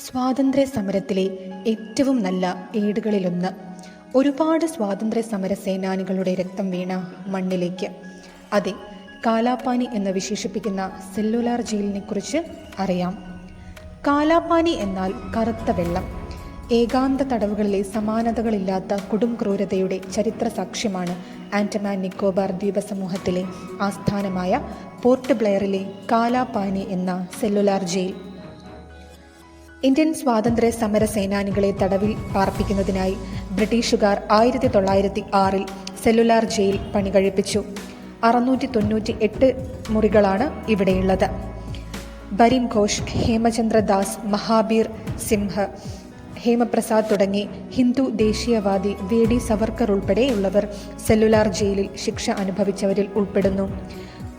സ്വാതന്ത്ര്യ സമരത്തിലെ ഏറ്റവും നല്ല ഏടുകളിലൊന്ന്. ഒരുപാട് സ്വാതന്ത്ര്യ സമര സേനാനികളുടെ രക്തം വീണ മണ്ണിലേക്ക്. അതെ, കാലാപാനി എന്ന് വിശേഷിപ്പിക്കുന്ന സെല്ലുലാർ ജയിലിനെ കുറിച്ച് അറിയാം. കാലാപാനി എന്നാൽ കറുത്ത വെള്ളം. ഏകാന്ത തടവുകളിലെ സമാനതകളില്ലാത്ത കൊടും ക്രൂരതയുടെ ചരിത്ര സാക്ഷ്യമാണ് ആൻഡമാൻ നിക്കോബാർ ദ്വീപസമൂഹത്തിലെ ആസ്ഥാനമായ പോർട്ട് ബ്ലെയറിലെ കാലാപാനി എന്ന സെല്ലുലാർ ജയിൽ. ഇന്ത്യൻ സ്വാതന്ത്ര്യ സമര സേനാനികളെ തടവിൽ പാർപ്പിക്കുന്നതിനായി ബ്രിട്ടീഷുകാർ 1906 സെല്ലുലാർ ജയിൽ പണികഴിപ്പിച്ചു. 698 മുറികളാണ് ഇവിടെയുള്ളത്. ബരിൻ ഘോഷ്, ഹേമചന്ദ്ര ദാസ്, മഹാബീർ സിംഹ്, ഹേമപ്രസാദ് തുടങ്ങി ഹിന്ദു ദേശീയവാദി വേഡി സവർക്കർ ഉൾപ്പെടെയുള്ളവർ സെല്ലുലാർ ജയിലിൽ ശിക്ഷ അനുഭവിച്ചവരിൽ ഉൾപ്പെടുന്നു.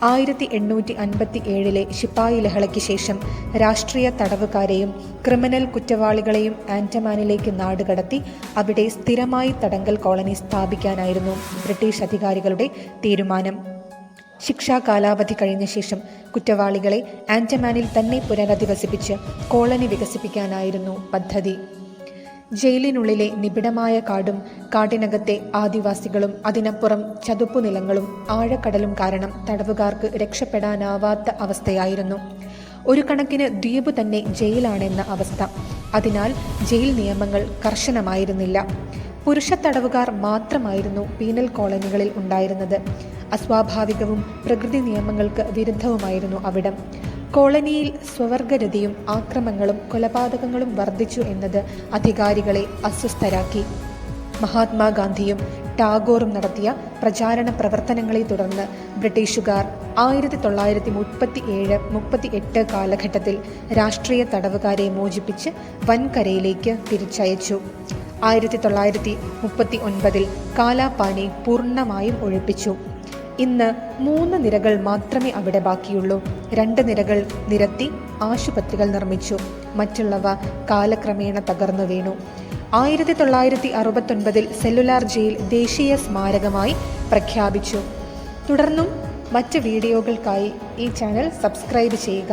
1857 ശിപ്പായി ലഹളയ്ക്ക് ശേഷം രാഷ്ട്രീയ തടവുകാരെയും ക്രിമിനൽ കുറ്റവാളികളെയും ആൻഡമാനിലേക്ക് നാടുകടത്തി അവിടെ സ്ഥിരമായി തടങ്കൽ കോളനി സ്ഥാപിക്കാനായിരുന്നു ബ്രിട്ടീഷ് അധികാരികളുടെ തീരുമാനം. ശിക്ഷാ കാലാവധി കഴിഞ്ഞ ശേഷം കുറ്റവാളികളെ ആൻഡമാനിൽ തന്നെ പുനരധിവസിപ്പിച്ച് കോളനി വികസിപ്പിക്കാനായിരുന്നു പദ്ധതി. ജയിലിനുള്ളിലെ നിബിഡമായ കാടും കാടിനകത്തെ ആദിവാസികളും അതിനപ്പുറം ചതുപ്പുനിലങ്ങളും ആഴക്കടലും കാരണം തടവുകാർക്ക് രക്ഷപ്പെടാനാവാത്ത അവസ്ഥയായിരുന്നു. ഒരു കണക്കിന് ദ്വീപ് തന്നെ ജയിലാണെന്ന അവസ്ഥ. അതിനാൽ ജയിൽ നിയമങ്ങൾ കർശനമായിരുന്നില്ല. പുരുഷ തടവുകാർ മാത്രമായിരുന്നു പീനൽ കോളനികളിൽ ഉണ്ടായിരുന്നത്. അസ്വാഭാവികവും പ്രകൃതി നിയമങ്ങൾക്ക് വിരുദ്ധവുമായിരുന്നു അവിടം. കോളനിയിൽ സ്വവർഗരതിയും ആക്രമങ്ങളും കൊലപാതകങ്ങളും വർദ്ധിച്ചു എന്നത് അധികാരികളെ അസ്വസ്ഥരാക്കി. മഹാത്മാഗാന്ധിയും ടാഗോറും നടത്തിയ പ്രചാരണ പ്രവർത്തനങ്ങളെ തുടർന്ന് ബ്രിട്ടീഷുകാർ 1937-38 കാലഘട്ടത്തിൽ രാഷ്ട്രീയ തടവുകാരെ മോചിപ്പിച്ച് വൻകരയിലേക്ക് തിരിച്ചയച്ചു. 1939 കാലാപാനി പൂർണ്ണമായും ഒഴിപ്പിച്ചു. ഇന്ന് 3 നിരകൾ മാത്രമേ അവിടെ ബാക്കിയുള്ളൂ. 2 നിരകൾ നിരത്തി ആശുപത്രികൾ നിർമ്മിച്ചു. മറ്റുള്ളവ കാലക്രമേണ തകർന്നു വീണു. 1969 സെല്ലുലാർ ജയിൽ ദേശീയ സ്മാരകമായി പ്രഖ്യാപിച്ചു. തുടർന്നും മറ്റ് വീഡിയോകൾക്കായി ഈ ചാനൽ സബ്സ്ക്രൈബ് ചെയ്യുക.